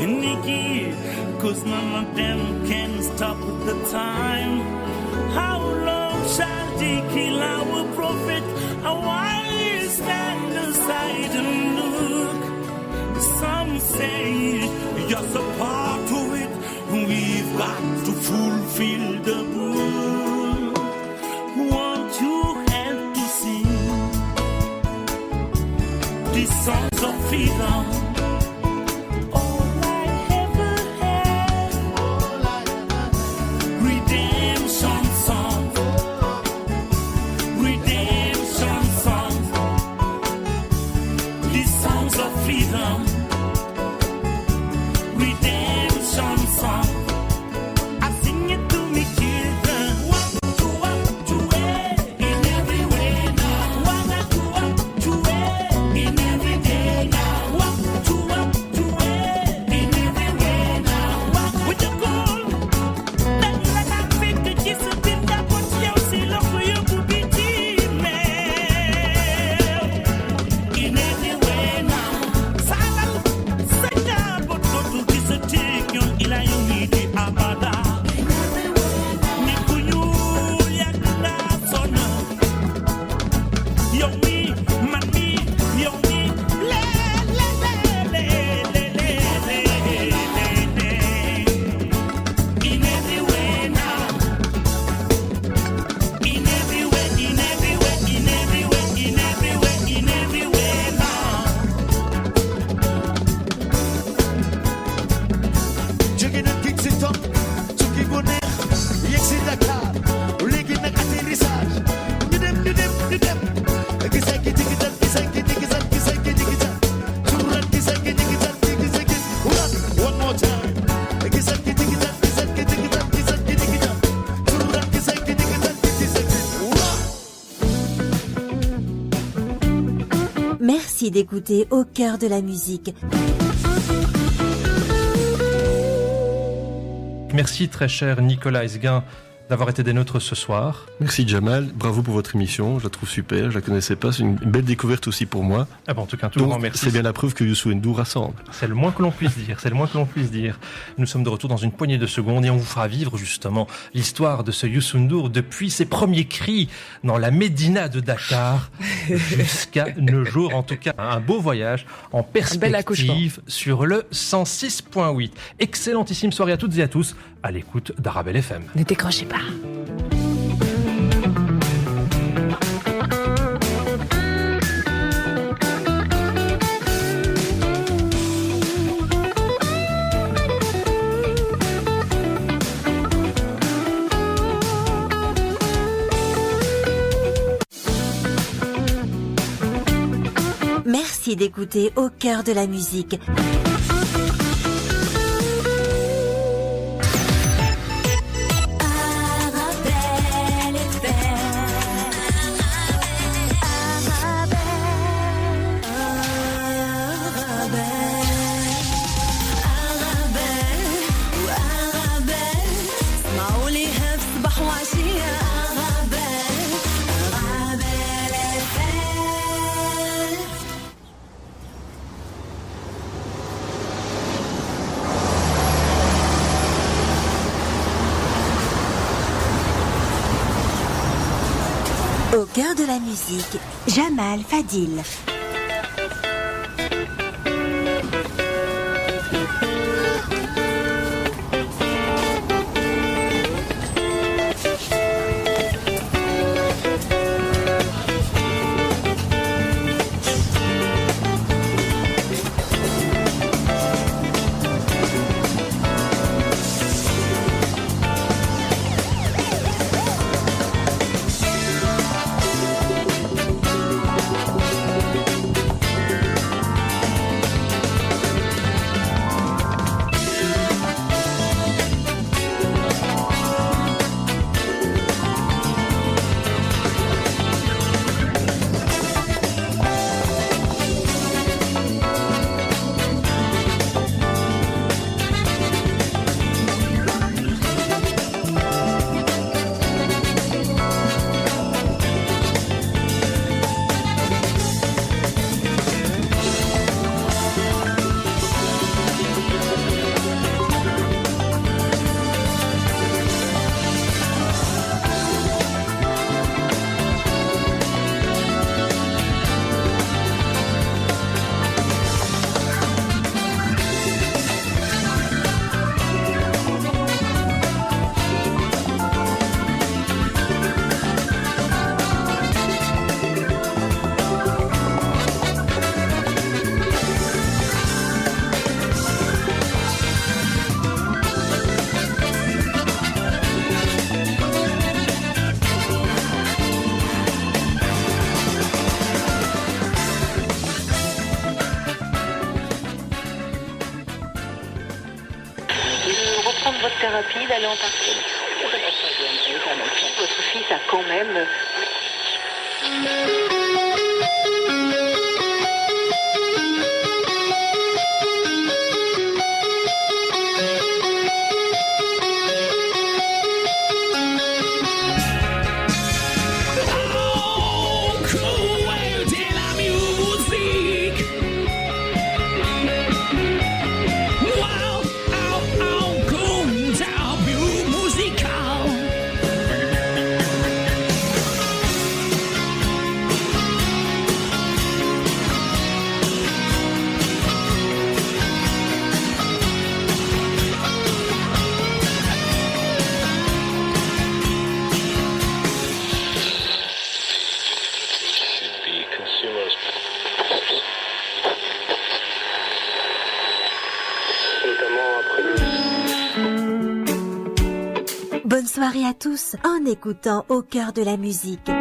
Nikki, 'cause none of them can stop the time. How long shall they kill our prophet? While we stand aside and look. Some say just a part of it. We've got to fulfill the book. Won't you help to sing these songs of freedom? Merci d'écouter Au cœur de la musique. Merci très cher Nicolas Esguin d'avoir été des nôtres ce soir. Merci Jamal, bravo pour votre émission, je la trouve super, je la connaissais pas, c'est une belle découverte aussi pour moi. Ah bon, en tout cas, un tout grand merci. C'est bien la preuve que Youssou N'Dour rassemble. C'est le moins que l'on puisse dire, c'est le moins que l'on puisse dire. Nous sommes de retour dans une poignée de secondes et on vous fera vivre justement l'histoire de ce Youssou N'Dour depuis ses premiers cris dans la Médina de Dakar jusqu'à nos jours. En tout cas, un beau voyage en perspective sur le 106.8. Excellentissime soirée à toutes et à tous à l'écoute d'Arabelle FM. Ne décrochez pas. Merci d'écouter Au cœur de la musique. Au cœur de la musique, Jamal Fadil. rapide, aller en partie. Votre fils a quand même... Bonne soirée à tous en écoutant Au cœur de la musique.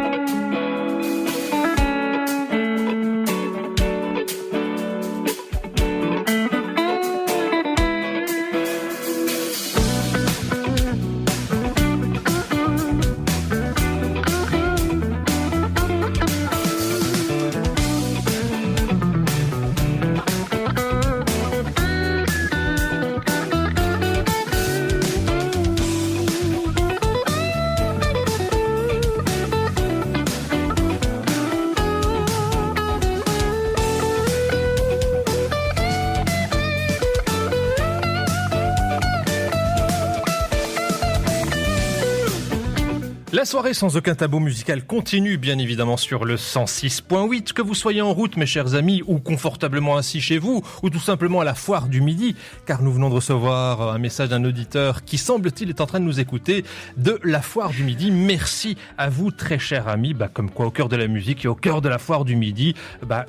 La soirée sans aucun tabou musical continue bien évidemment sur le 106.8. Que vous soyez en route mes chers amis ou confortablement assis chez vous ou tout simplement à la foire du midi, car nous venons de recevoir un message d'un auditeur qui semble-t-il est en train de nous écouter de la foire du midi. Merci à vous très chers amis. Comme quoi au cœur de la musique et au cœur de la foire du midi,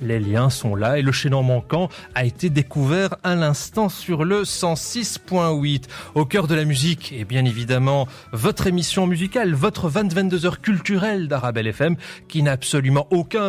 les liens sont là et le chaînon manquant a été découvert à l'instant sur le 106.8. Au cœur de la musique et bien évidemment votre émission musicale, votre 22h culturelle d'Arabelle FM qui n'a absolument aucun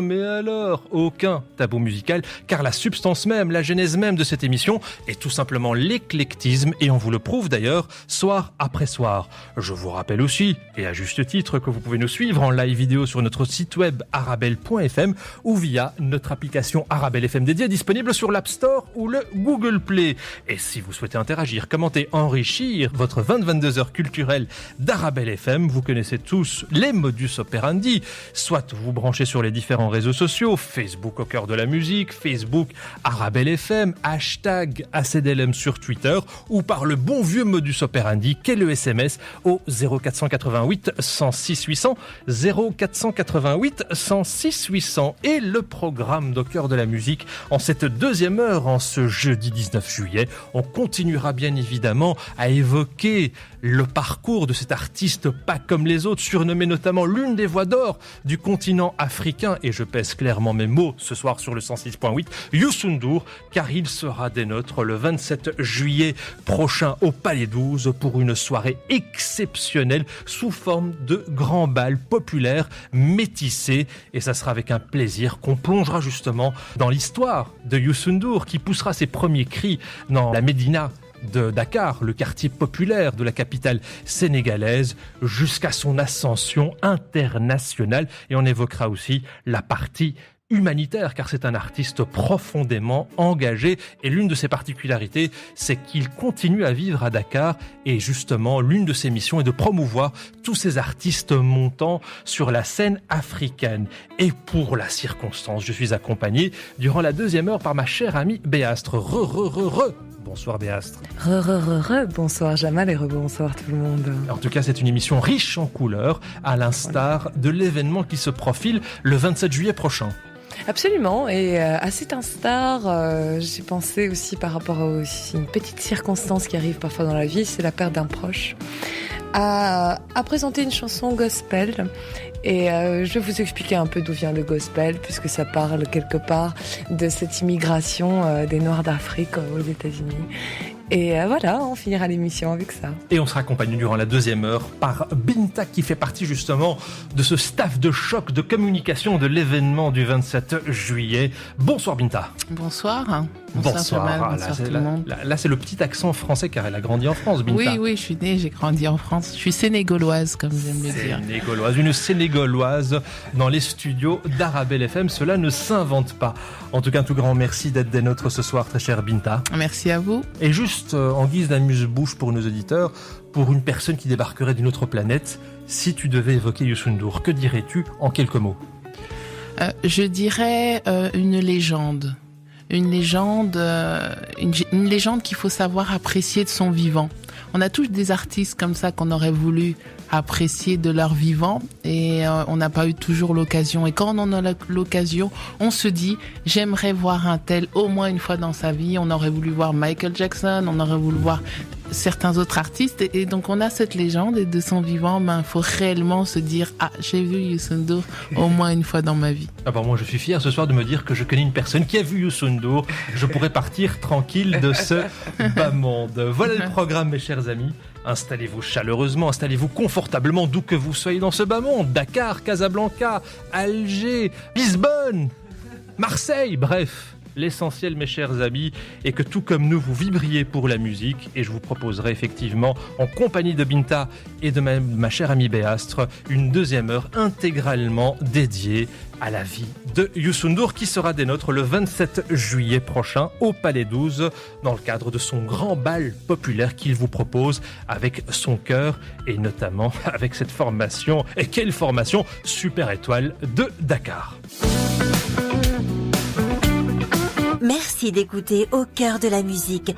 tabou musical car la substance même, la genèse même de cette émission est tout simplement l'éclectisme et on vous le prouve d'ailleurs soir après soir. Je vous rappelle aussi, et à juste titre, que vous pouvez nous suivre en live vidéo sur notre site web arabelle.fm ou via notre application Arabelle FM dédiée disponible sur l'App Store ou le Google Play. Et si vous souhaitez interagir, commenter, enrichir votre 22h culturelle d'Arabelle FM, vous connaissez tous les modus operandi, soit vous branchez sur les différents réseaux sociaux, Facebook au cœur de la musique, Facebook Arabelle FM, hashtag ACDLM sur Twitter, ou par le bon vieux modus operandi qu'est le SMS au 0488 106 800, 0488 106 800. Et le programme d'Au cœur de la musique en cette deuxième heure, en ce jeudi 19 juillet, on continuera bien évidemment à évoquer le parcours de cet artiste pas comme les autres, surnommé notamment l'une des voix d'or du continent africain, et je pèse clairement mes mots ce soir sur le 106.8, Youssou N'Dour, car il sera des nôtres le 27 juillet prochain au Palais 12 pour une soirée exceptionnelle sous forme de grand bal populaire métissé, et ça sera avec un plaisir qu'on plongera justement dans l'histoire de Youssou N'Dour qui poussera ses premiers cris dans la Médina de Dakar, le quartier populaire de la capitale sénégalaise, jusqu'à son ascension internationale. Et on évoquera aussi la partie humanitaire, car c'est un artiste profondément engagé. Et l'une de ses particularités, c'est qu'il continue à vivre à Dakar. Et justement, l'une de ses missions est de promouvoir tous ces artistes montants sur la scène africaine. Et pour la circonstance, je suis accompagné durant la deuxième heure par ma chère amie Béastre. Bonsoir Béastre. Bonsoir Jamal et bonsoir tout le monde. En tout cas, c'est une émission riche en couleurs, à l'instar de l'événement qui se profile le 27 juillet prochain. Absolument, et à cet instar, j'ai pensé aussi par rapport à aussi une petite circonstance qui arrive parfois dans la vie, c'est la perte d'un proche, à présenter une chanson gospel. Et je vais vous expliquer un peu d'où vient le gospel, puisque ça parle quelque part de cette immigration des Noirs d'Afrique aux États-Unis. Et voilà, on finira l'émission avec ça. Et on sera accompagné durant la deuxième heure par Binta, qui fait partie justement de ce staff de choc de communication de l'événement du 27 juillet. Bonsoir Binta. Bonsoir. Bonsoir. Jamal, Ah, bonsoir là, tout le monde. là, c'est le petit accent français car elle a grandi en France, Binta. Oui, je suis née, j'ai grandi en France. Je suis sénégaloise, comme j'aime le dire. Sénégaloise, une Sénégaloise dans les studios d'Arabelle FM. Cela ne s'invente pas. En tout cas, un tout grand merci d'être des nôtres ce soir, très chère Binta. Merci à vous. Et juste en guise d'amuse-bouche pour nos auditeurs, pour une personne qui débarquerait d'une autre planète, si tu devais évoquer Youssou N'Dour, que dirais-tu en quelques mots ? Je dirais une légende. Une légende qu'il faut savoir apprécier de son vivant. On a tous des artistes comme ça qu'on aurait voulu apprécier de leur vivant et on n'a pas eu toujours l'occasion. Et quand on en a l'occasion, on se dit j'aimerais voir un tel au moins une fois dans sa vie. On aurait voulu voir Michael Jackson, on aurait voulu voir certains autres artistes et donc on a cette légende et de son vivant, faut réellement se dire j'ai vu Youssou N'Dour au moins une fois dans ma vie. Moi je suis fier ce soir de me dire que je connais une personne qui a vu Youssou N'Dour. Je pourrais partir tranquille de ce bas monde. Voilà le programme, mes chers amis. Installez-vous chaleureusement, installez-vous confortablement d'où que vous soyez dans ce bas monde. Dakar, Casablanca, Alger, Lisbonne, Marseille, bref. L'essentiel, mes chers amis, est que tout comme nous, vous vibriez pour la musique et je vous proposerai effectivement, en compagnie de Binta et de ma chère amie Béastre, une deuxième heure intégralement dédiée à la vie de Youssou N'Dour qui sera des nôtres le 27 juillet prochain au Palais 12 dans le cadre de son grand bal populaire qu'il vous propose avec son chœur et notamment avec cette formation, et quelle formation, Super Étoile de Dakar. Merci d'écouter Au cœur de la musique.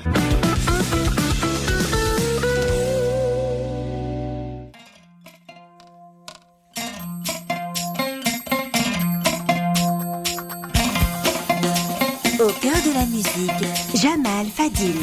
Au cœur de la musique, Jamal Fadil.